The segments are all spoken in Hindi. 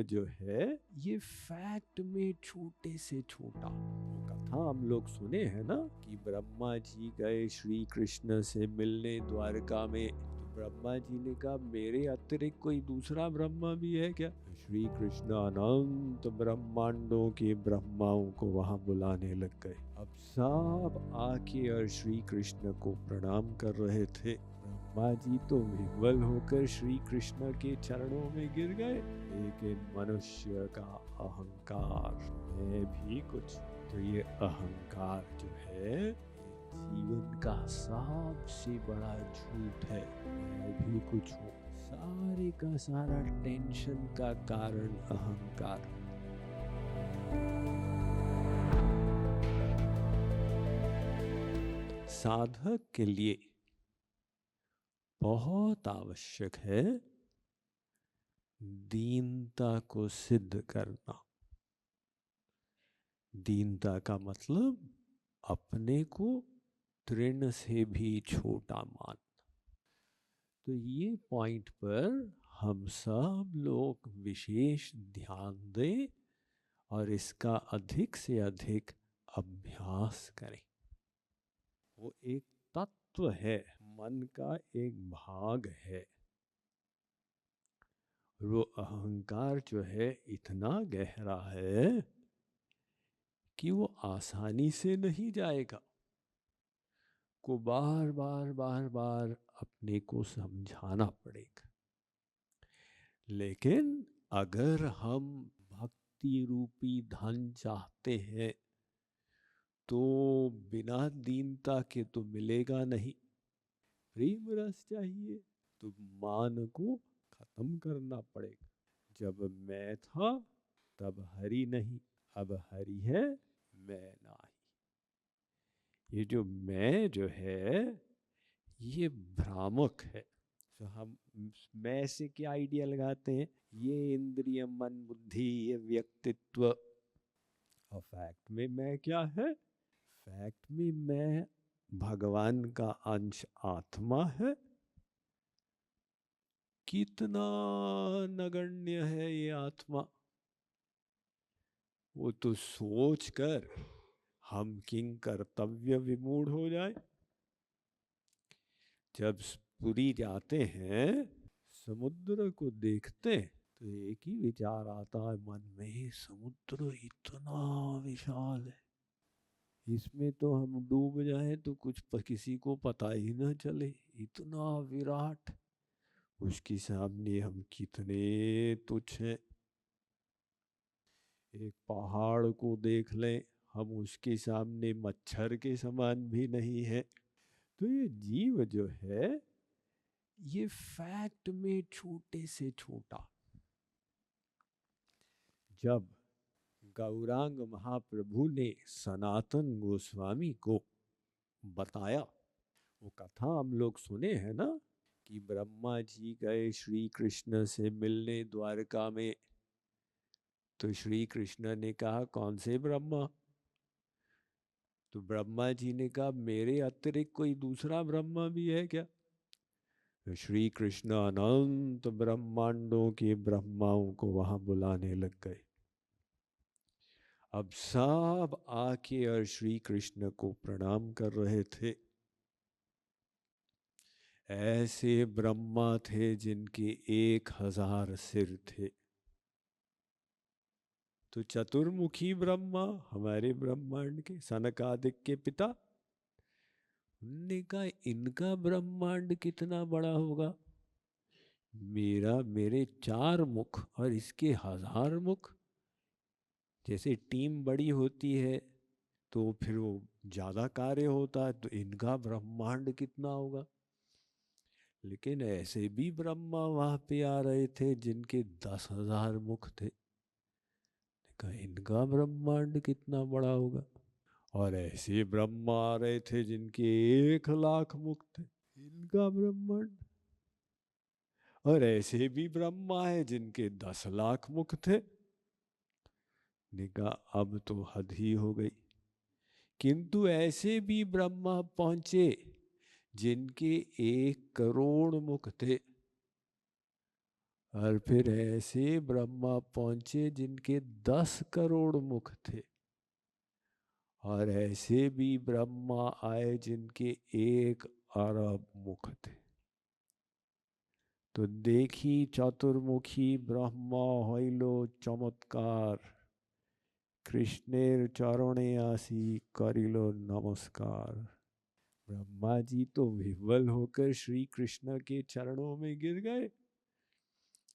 जीव जो है ये फैक्ट में छोटे से छोटा। वो कथा हम लोग सुने हैं ना कि ब्रह्मा जी गए श्री कृष्ण से मिलने द्वारका में। तो ब्रह्मा जी ने कहा मेरे अतिरिक्त कोई दूसरा ब्रह्मा भी है क्या? तो श्री कृष्ण अनंत ब्रह्मांडों के ब्रह्माओं को वहां बुलाने लग गए। अब सब आके और श्री कृष्ण को प्रणाम कर रहे थे। ब्रह्मा जी तो विह्वल होकर श्री कृष्ण के चरणों में गिर गए। लेकिन मनुष्य का अहंकार, मैं भी कुछ, तो ये अहंकार जो है जीवन का सबसे बड़ा झूठ है। मैं भी कुछ हूँ, सारे का सारा टेंशन का कारण अहंकार। साधक के लिए बहुत आवश्यक है दीनता को सिद्ध करना। दीनता का मतलब अपने को तृण से भी छोटा मान। तो ये पॉइंट पर हम सब लोग विशेष ध्यान दें और इसका अधिक से अधिक अभ्यास करें। वो एक तत्व है, मन का एक भाग है। वो अहंकार जो है इतना गहरा है कि वो आसानी से नहीं जाएगा। को बार बार बार बार अपने को समझाना पड़ेगा। लेकिन अगर हम भक्ति रूपी धन चाहते हैं तो बिना दीनता के तो मिलेगा नहीं। प्रेम रस चाहिए तो मान को खत्म करना पड़ेगा। जब मैं था तब हरि नहीं, अब हरि है मैं नहीं। ये जो मैं जो है ये भ्रामक है। तो हम मैं से क्या आइडिया लगाते हैं, ये इंद्रिय मन बुद्धि ये व्यक्तित्व। और फैक्ट में मैं क्या है? फैक्ट में मैं भगवान का अंश आत्मा है। कितना नगण्य है ये आत्मा। वो तो सोच कर हम किंग कर्तव्य विमूढ़ हो जाए। जब पुरी जाते हैं समुद्र को देखते तो एक ही विचार आता है मन में, समुद्र इतना विशाल है, इसमें तो हम डूब जाए तो कुछ किसी को पता ही न चले, इतना विराट। उसके सामने हम कितने तुच्छ हैं। एक पहाड़ को देख लें, हम उसके सामने मच्छर के समान भी नहीं है। तो ये जीव जो है ये फैक्ट में छोटे से छोटा। जब गौरांग महाप्रभु ने सनातन गोस्वामी को बताया, वो कथा हम लोग सुने हैं ना कि ब्रह्मा जी गए श्री कृष्ण से मिलने द्वारका में। तो श्री कृष्ण ने कहा कौन से ब्रह्मा? तो ब्रह्मा जी ने कहा मेरे अतिरिक्त कोई दूसरा ब्रह्मा भी है क्या? तो श्री कृष्ण अनंत ब्रह्मांडों के ब्रह्माओं को वहां बुलाने लग गए। अब सब आके और श्री कृष्ण को प्रणाम कर रहे थे। ऐसे ब्रह्मा थे जिनके 1000 सिर थे। तो चतुर्मुखी ब्रह्मा हमारे ब्रह्मांड के सनकादिक के पिता, उन्होंने कहा इनका ब्रह्मांड कितना बड़ा होगा। मेरे 4 मुख और इसके 1000 मुख। जैसे टीम बड़ी होती है तो फिर वो ज्यादा कार्य होता है, तो इनका ब्रह्मांड कितना होगा। लेकिन ऐसे भी ब्रह्मा वहां पे आ रहे थे जिनके 10,000 मुख थे। कहा इनका ब्रह्मांड कितना बड़ा होगा। और ऐसे ब्रह्मा आ रहे थे जिनके 1,00,000 मुख थे, इनका ब्रह्मांड। और ऐसे भी ब्रह्मा है जिनके 10,00,000 मुख थे। ने कहा अब तो हद ही हो गई। किंतु ऐसे भी ब्रह्मा पहुंचे जिनके 1 करोड़ मुख थे। और फिर ऐसे ब्रह्मा पहुंचे जिनके 10 करोड़ मुख थे, और ऐसे भी ब्रह्मा आए जिनके 1 अरब मुख थे। तो देखी चतुर्मुखी ब्रह्मा हইল चमत्कार, कृष्णेर चरणे आसी करिल नमस्कार। ब्रह्मा जी तो विह्वल होकर श्री कृष्ण के चरणों में गिर गए।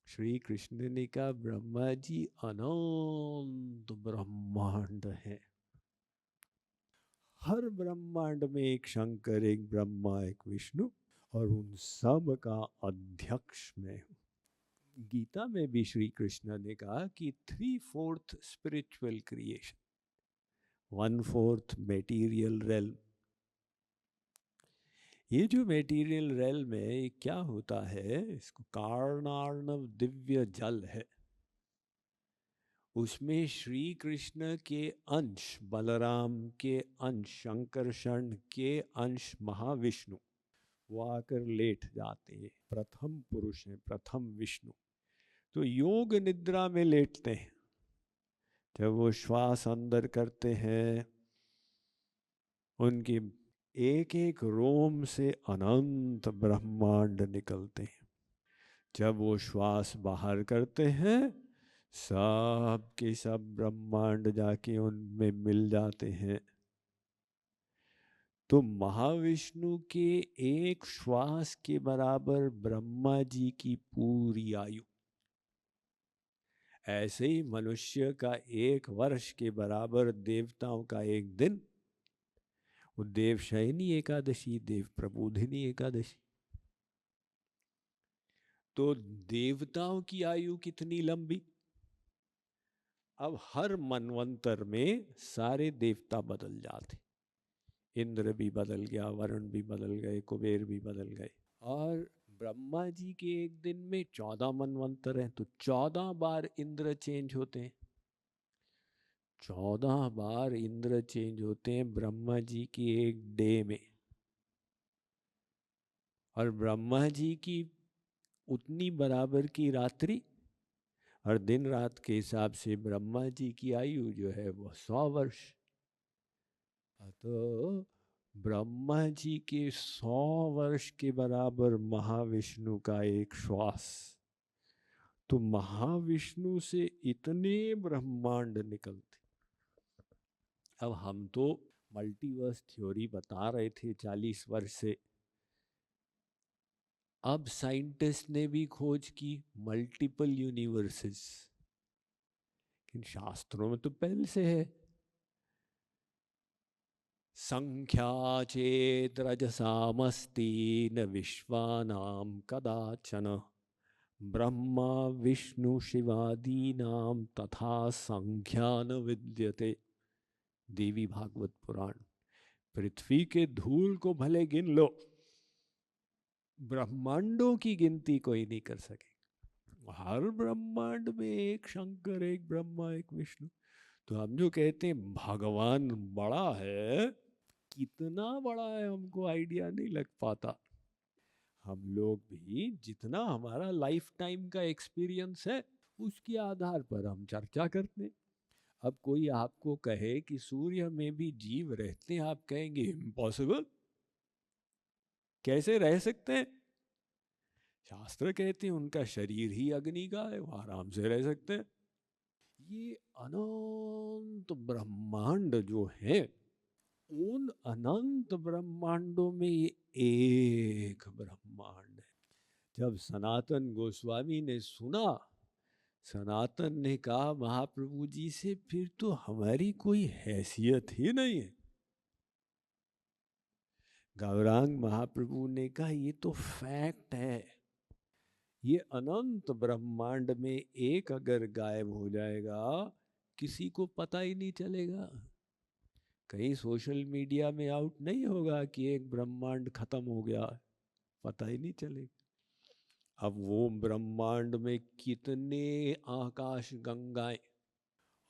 श्री कृष्ण ने कहा, ब्रह्मा जी अनंत ब्रह्मांड है, हर ब्रह्मांड में एक शंकर, एक ब्रह्मा, एक विष्णु, और उन सब का अध्यक्ष मैं हूँ। गीता में भी श्री कृष्ण ने कहा कि 3/4 स्पिरिचुअल क्रिएशन, 1/4 मेटीरियल रेल्म। ये जो मेटीरियल रेल्म है, ये क्या होता है? इसको कारणार्णव दिव्य जल है। उसमें श्री कृष्ण के अंश, बलराम के अंश, शंकरषण के अंश महाविष्णु, वो आकर लेट जाते हैं। प्रथम पुरुष है, प्रथम विष्णु। तो योग निद्रा में लेटते हैं। जब वो श्वास अंदर करते हैं, उनकी एक एक रोम से अनंत ब्रह्मांड निकलते हैं। जब वो श्वास बाहर करते हैं, सब के सब ब्रह्मांड जाके उनमें मिल जाते हैं। तो महाविष्णु के एक श्वास के बराबर ब्रह्मा जी की पूरी आयु। ऐसे ही मनुष्य का 1 वर्ष के बराबर देवताओं का एक दिन। वो देवशयनी एकादशी, देव प्रबोधिनी एकादशी। तो देवताओं की आयु कितनी लंबी? अब हर मनवंतर में सारे देवता बदल जाते। इंद्र भी बदल गया, वरुण भी बदल गए, कुबेर भी बदल गए। और ब्रह्मा जी के एक दिन में 14 मनवंतर हैं, तो 14 बार इंद्र चेंज होते हैं। 14 बार इंद्र चेंज होते हैं ब्रह्मा जी की एक डे में। और ब्रह्मा जी की उतनी बराबर की रात्रि, और दिन रात के हिसाब से ब्रह्मा जी की आयु जो है वो 100 वर्ष। तो ब्रह्मा जी के 100 वर्ष के बराबर महाविष्णु का एक श्वास। तो महाविष्णु से इतने ब्रह्मांड निकलते। अब हम तो मल्टीवर्स थ्योरी बता रहे थे 40 वर्ष से। अब साइंटिस्ट ने भी खोज की मल्टीपल यूनिवर्सेस। लेकिन शास्त्रों में तो पहले से है। संख्या चेत रजसामस्ति न विश्वानां कदाचन, ब्रह्मा विष्णु शिवादीनां तथा संख्या न विद्यते। देवी भागवत पुराण। पृथ्वी के धूल को भले गिन लो, ब्रह्मांडों की गिनती कोई नहीं कर सके। हर ब्रह्मांड में एक शंकर, एक ब्रह्मा, एक विष्णु। तो हम जो कहते हैं भगवान बड़ा है, कितना बड़ा है हमको आइडिया नहीं लग पाता। हम लोग भी जितना हमारा लाइफ टाइम का एक्सपीरियंस है, उसके आधार पर हम चर्चा करते हैं। अब कोई आपको कहे कि सूर्य में भी जीव रहते हैं, आप कहेंगे इम्पॉसिबल, कैसे रह सकते हैं? शास्त्र कहते हैं उनका शरीर ही अग्नि का है, वो आराम से रह सकते हैं। ये अनंत ब्रह्मांड जो है, उन अनंत ब्रह्मांडों में ये एक ब्रह्मांड है। जब सनातन गोस्वामी ने सुना, सनातन ने कहा महाप्रभु जी से, फिर तो हमारी कोई हैसियत ही नहीं है। गौरांग महाप्रभु ने कहा ये तो फैक्ट है। ये अनंत ब्रह्मांड में एक अगर गायब हो जाएगा, किसी को पता ही नहीं चलेगा। कहीं सोशल मीडिया में आउट नहीं होगा कि एक ब्रह्मांड खत्म हो गया, पता ही नहीं चलेगा। अब वो ब्रह्मांड में कितने आकाश गंगाएं,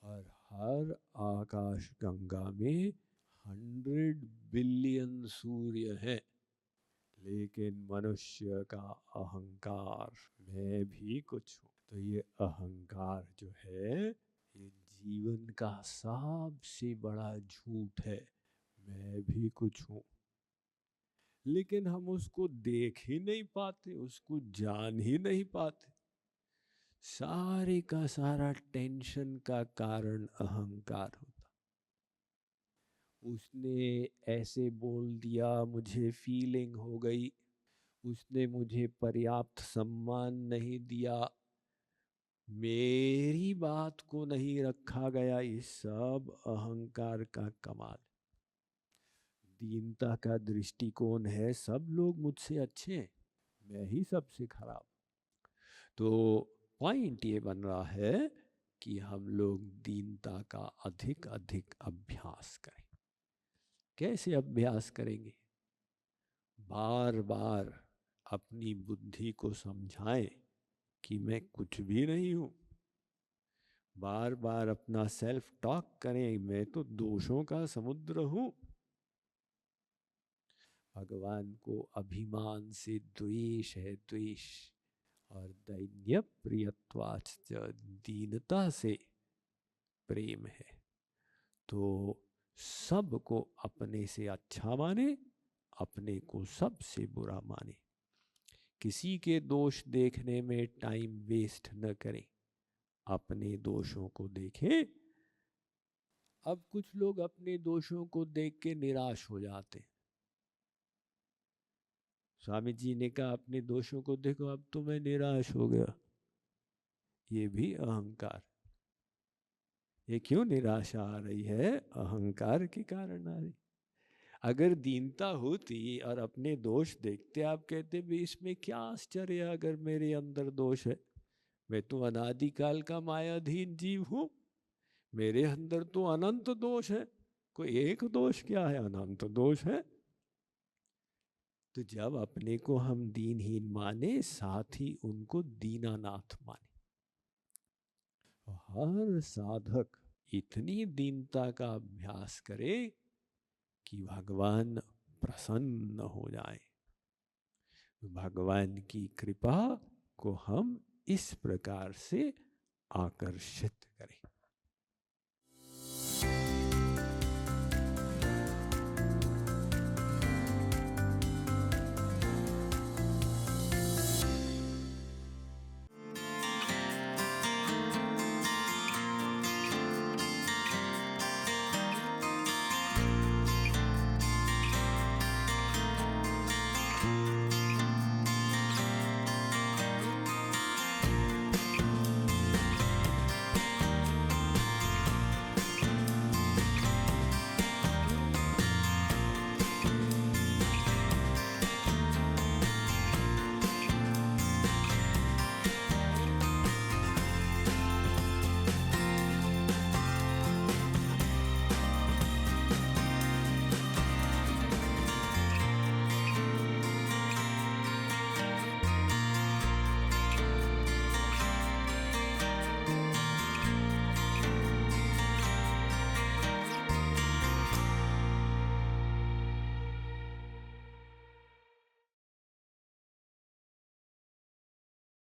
और हर आकाश गंगा में 100 बिलियन सूर्य हैं। लेकिन मनुष्य का अहंकार, मैं भी कुछ हूँ, तो ये अहंकार जो है ये जीवन का सबसे बड़ा झूठ है। मैं भी कुछ हूँ, लेकिन हम उसको देख ही नहीं पाते, उसको जान ही नहीं पाते। सारे का सारा टेंशन का कारण अहंकार होता। उसने ऐसे बोल दिया, मुझे फीलिंग हो गई, उसने मुझे पर्याप्त सम्मान नहीं दिया, मेरी बात को नहीं रखा गया, ये सब अहंकार का कमाल। दीनता का दृष्टिकोण है सब लोग मुझसे अच्छे हैं, मैं ही सबसे खराब। तो पॉइंट ये बन रहा है कि हम लोग दीनता का अधिक अधिक अभ्यास करें। कैसे अभ्यास करेंगे? बार बार अपनी बुद्धि को समझाएं कि मैं कुछ भी नहीं हूँ। बार बार अपना सेल्फ टॉक करें, मैं तो दोषों का समुद्र हूँ। भगवान को अभिमान से द्वेष है, द्वेष। और दैन्य प्रियत्वाच, दीनता से प्रेम है। तो सबको अपने से अच्छा माने, अपने को सबसे बुरा माने। किसी के दोष देखने में टाइम वेस्ट न करें, अपने दोषों को देखें। अब कुछ लोग अपने दोषों को देख के निराश हो जाते हैं। स्वामी जी ने कहा अपने दोषों को देखो, अब तो मैं निराश हो गया। ये भी अहंकार। ये क्यों निराशा आ रही है? अहंकार के कारण आ रही। अगर दीनता होती और अपने दोष देखते, आप कहते भी इसमें क्या आश्चर्य है, अगर मेरे अंदर दोष है, मैं तो अनादिकाल का मायाधीन जीव हूं, मेरे अंदर तो अनंत दोष है, कोई एक दोष क्या है, अनंत दोष है। तो जब अपने को हम दीनहीन माने, साथ ही उनको दीनानाथ माने। हर साधक इतनी दीनता का अभ्यास करे कि भगवान प्रसन्न हो जाए। भगवान की कृपा को हम इस प्रकार से आकर्षित करें।